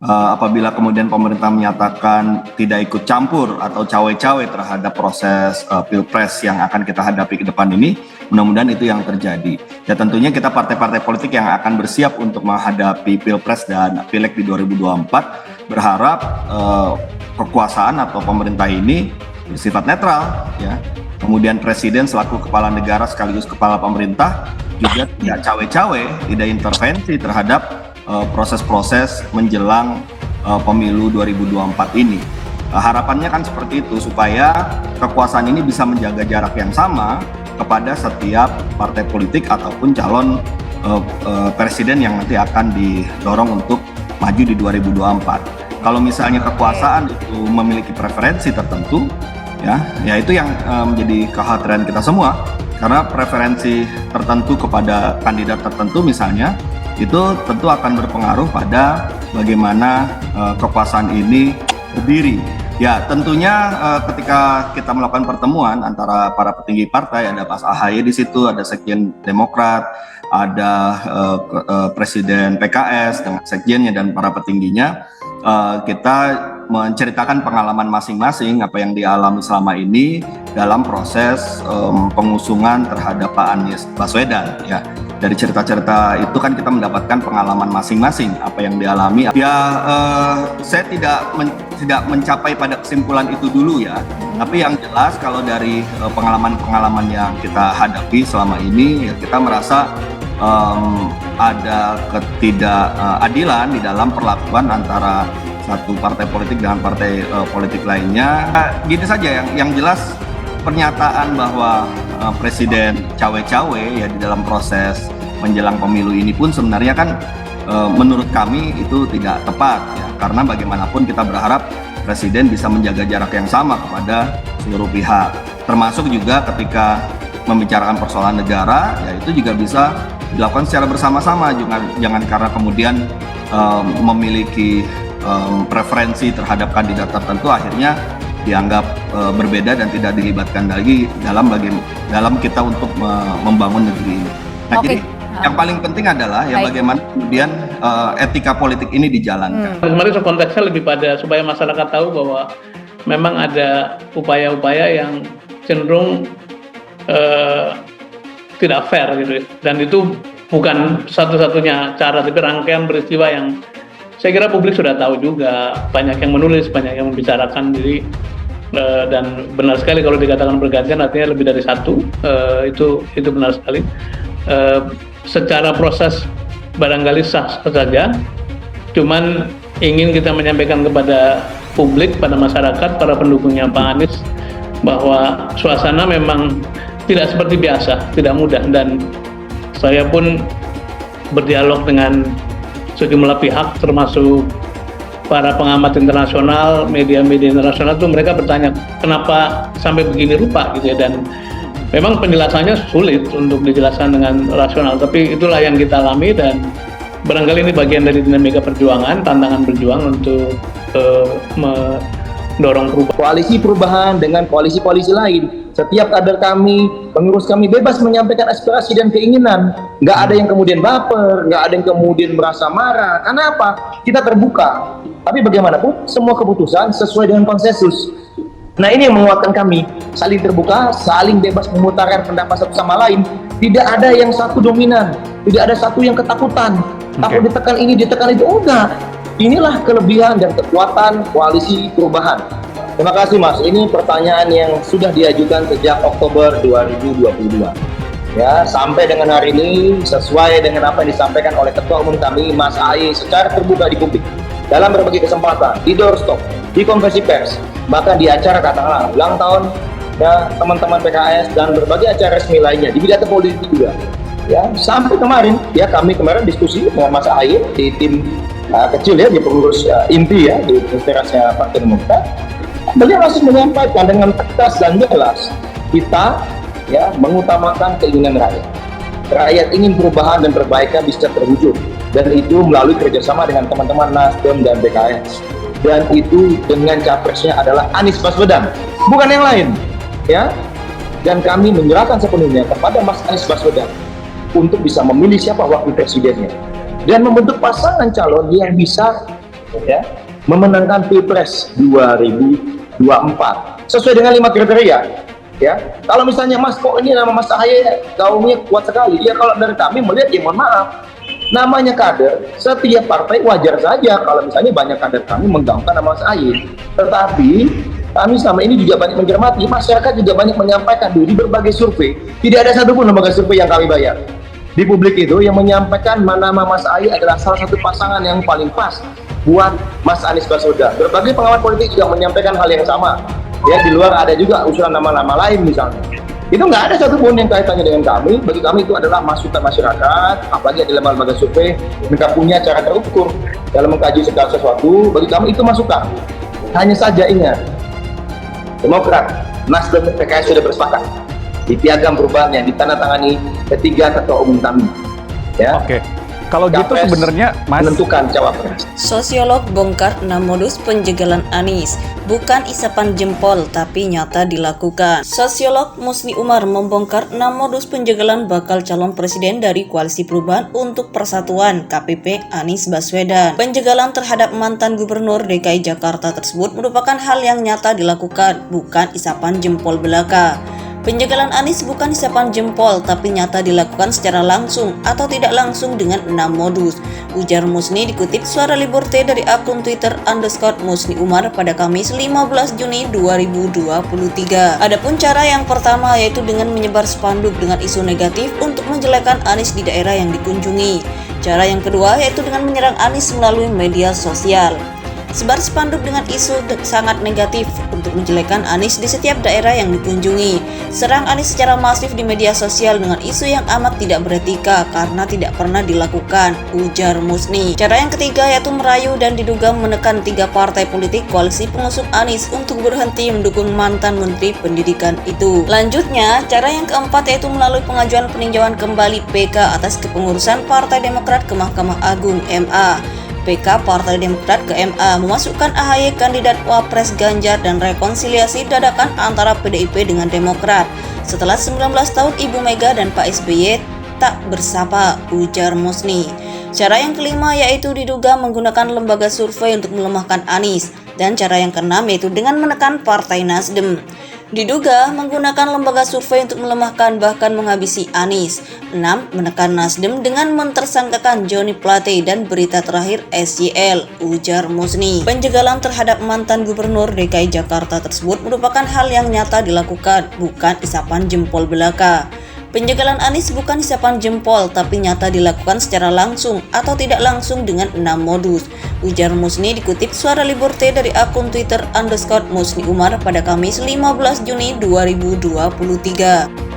apabila kemudian pemerintah menyatakan tidak ikut campur atau cawe-cawe terhadap proses pilpres yang akan kita hadapi ke depan ini, mudah-mudahan itu yang terjadi. Ya tentunya kita partai-partai politik yang akan bersiap untuk menghadapi pilpres dan pileg di 2024 berharap kekuasaan atau pemerintah ini bersifat netral, ya. Kemudian presiden selaku kepala negara sekaligus kepala pemerintah juga tidak cawe-cawe, tidak intervensi terhadap proses-proses menjelang pemilu 2024 ini. Harapannya kan seperti itu, supaya kekuasaan ini bisa menjaga jarak yang sama kepada setiap partai politik ataupun calon presiden yang nanti akan didorong untuk maju di 2024. Kalau misalnya kekuasaan itu memiliki preferensi tertentu, ya itu yang menjadi kekhawatiran kita semua, karena preferensi tertentu kepada kandidat tertentu misalnya, itu tentu akan berpengaruh pada bagaimana kekuasaan ini berdiri. Ya tentunya ketika kita melakukan pertemuan antara para petinggi partai, ada Mas AHY di situ, ada Sekjen Demokrat, ada Presiden PKS dengan sekjennya dan para petingginya, kita menceritakan pengalaman masing-masing apa yang dialami selama ini dalam proses pengusungan terhadap Pak Anies Baswedan, ya. Dari cerita-cerita itu kan kita mendapatkan pengalaman masing-masing apa yang dialami. Ya saya tidak mencapai pada kesimpulan itu dulu ya. Tapi yang jelas kalau dari pengalaman-pengalaman yang kita hadapi selama ini, ya kita merasa ada ketidakadilan di dalam perlakuan antara satu partai politik dengan partai politik lainnya. Gini saja, yang jelas pernyataan bahwa presiden cawe-cawe ya di dalam proses menjelang pemilu ini pun sebenarnya kan menurut kami itu tidak tepat ya, karena bagaimanapun kita berharap presiden bisa menjaga jarak yang sama kepada seluruh pihak, termasuk juga ketika membicarakan persoalan negara, ya itu juga bisa dilakukan secara bersama-sama, jangan karena kemudian memiliki preferensi terhadap kandidat tertentu akhirnya dianggap berbeda dan tidak dilibatkan lagi dalam kita untuk membangun negeri ini. Nah, jadi yang paling penting adalah ya bagaimana kemudian etika politik ini dijalankan. Kemarin konteksnya lebih pada supaya masyarakat tahu bahwa memang ada upaya-upaya yang cenderung tidak fair gitu, dan itu bukan satu-satunya cara, tapi rangkaian peristiwa yang saya kira publik sudah tahu juga, banyak yang menulis, banyak yang membicarakan diri, dan benar sekali kalau dikatakan bergantian artinya lebih dari satu, itu benar sekali. Secara proses barangkali sah saja, cuman ingin kita menyampaikan kepada publik, pada masyarakat, para pendukungnya Pak Anies, bahwa suasana memang tidak seperti biasa, tidak mudah, dan saya pun berdialog dengan sejumlah pihak termasuk para pengamat internasional, media-media internasional itu mereka bertanya kenapa sampai begini rupa gitu ya, dan memang penjelasannya sulit untuk dijelaskan dengan rasional, tapi itulah yang kita alami dan barangkali ini bagian dari dinamika perjuangan, tantangan berjuang untuk mendorong perubahan. Koalisi perubahan dengan koalisi-koalisi lain, setiap kader kami, pengurus kami bebas menyampaikan aspirasi dan keinginan. Nggak ada yang kemudian baper, nggak ada yang kemudian merasa marah. Karena apa? Kita terbuka. Tapi bagaimanapun semua keputusan sesuai dengan konsensus. Nah ini yang menguatkan kami, saling terbuka, saling bebas memutarkan pendapat satu sama lain. Tidak ada yang satu dominan, tidak ada satu yang ketakutan. Takut ditekan ini, ditekan itu, enggak. Inilah kelebihan dan kekuatan koalisi perubahan. Terima kasih Mas, ini pertanyaan yang sudah diajukan sejak Oktober 2022. Ya, sampai dengan hari ini sesuai dengan apa yang disampaikan oleh Ketua Umum kami Mas AHY secara terbuka di publik dalam berbagai kesempatan, di doorstop, di konferensi pers, bahkan di acara katakanlah ulang tahun ya teman-teman PKS dan berbagai acara resmi lainnya, di bidang politik juga. Ya, sampai kemarin ya kami kemarin diskusi dengan Mas AHY di tim kecil ya, di pengurus inti ya di konspirasinya Partai Demokrat. Beliau masih menyampaikan dengan tegas dan jelas, kita ya mengutamakan keinginan rakyat. Rakyat ingin perubahan dan perbaikan bisa terwujud, dan itu melalui kerjasama dengan teman-teman Nasdem dan PKS. Dan itu dengan capresnya adalah Anies Baswedan, bukan yang lain, ya. Dan kami menyerahkan sepenuhnya kepada Mas Anies Baswedan untuk bisa memilih siapa wakil presidennya dan membentuk pasangan calon yang bisa ya, memenangkan Pilpres 2024 sesuai dengan 5 kriteria. Ya, kalau misalnya Mas kok ini nama Mas Ahaye gaungnya kuat sekali, ya kalau dari kami melihat ya mohon maaf, namanya kader, setiap partai wajar saja kalau misalnya banyak kader kami menggaungkan nama Mas Ahaye. Tetapi kami selama ini juga banyak mencermati, masyarakat juga banyak menyampaikan di berbagai survei, tidak ada satupun lembaga survei yang kami bayar di publik itu yang menyampaikan nama Mas Ahaye adalah salah satu pasangan yang paling pas buat Mas Anies Baswedan. Berbagai pengamat politik juga menyampaikan hal yang sama. Ya, di luar ada juga usulan nama-nama lain misalnya. Itu nggak ada satupun yang kaitannya dengan kami. Bagi kami itu adalah masukan masyarakat, apalagi di lembaga survei, mereka punya cara terukur dalam mengkaji segala sesuatu. Bagi kami itu masukan. Hanya saja ingat, Demokrat, Nasdem, PKS sudah bersepakat di piagam perubahan yang ditandatangani ketiga ketua umum kami. Ya. Oke. Kalau gitu Capres sebenarnya Mas menentukan cawapres. Sosiolog bongkar 6 modus penjegalan Anies, bukan isapan jempol tapi nyata dilakukan. Sosiolog Musni Umar membongkar 6 modus penjegalan bakal calon presiden dari Koalisi Perubahan untuk Persatuan KPP Anies Baswedan. Penjegalan terhadap mantan gubernur DKI Jakarta tersebut merupakan hal yang nyata dilakukan, bukan isapan jempol belaka. Penjagalan Anies bukan isapan jempol, tapi nyata dilakukan secara langsung atau tidak langsung dengan 6 modus, ujar Musni dikutip Suara Liberté dari akun Twitter _Musni Umar pada Kamis 15 Juni 2023. Adapun cara yang pertama yaitu dengan menyebar spanduk dengan isu negatif untuk menjelekkan Anies di daerah yang dikunjungi. Cara yang kedua yaitu dengan menyerang Anies melalui media sosial. Sebar spanduk dengan isu sangat negatif untuk menjelekkan Anies di setiap daerah yang dikunjungi. Serang Anies secara masif di media sosial dengan isu yang amat tidak beretika karena tidak pernah dilakukan, ujar Musni. Cara yang ketiga yaitu merayu dan diduga menekan 3 partai politik koalisi pengusung Anies untuk berhenti mendukung mantan Menteri Pendidikan itu. Lanjutnya, cara yang keempat yaitu melalui pengajuan peninjauan kembali PK atas kepengurusan Partai Demokrat ke Mahkamah Agung MA. PK Partai Demokrat ke MA memasukkan AHY kandidat Wapres Ganjar dan rekonsiliasi dadakan antara PDIP dengan Demokrat setelah 19 tahun Ibu Mega dan Pak SBY tak bersapa, ujar Musni. Cara yang kelima yaitu diduga menggunakan lembaga survei untuk melemahkan Anies, dan cara yang keenam yaitu dengan menekan Partai Nasdem. Diduga menggunakan lembaga survei untuk melemahkan bahkan menghabisi Anies. 6. Menekan Nasdem dengan mentersangkakan Johnny Plate dan berita terakhir SYL, ujar Musni. Penjegalan terhadap mantan gubernur DKI Jakarta tersebut merupakan hal yang nyata dilakukan, bukan isapan jempol belaka. Penjagalan Anies bukan isapan jempol, tapi nyata dilakukan secara langsung atau tidak langsung dengan 6 modus, ujar Musni dikutip Suara Liberté dari akun Twitter _Musni Umar pada Kamis 15 Juni 2023.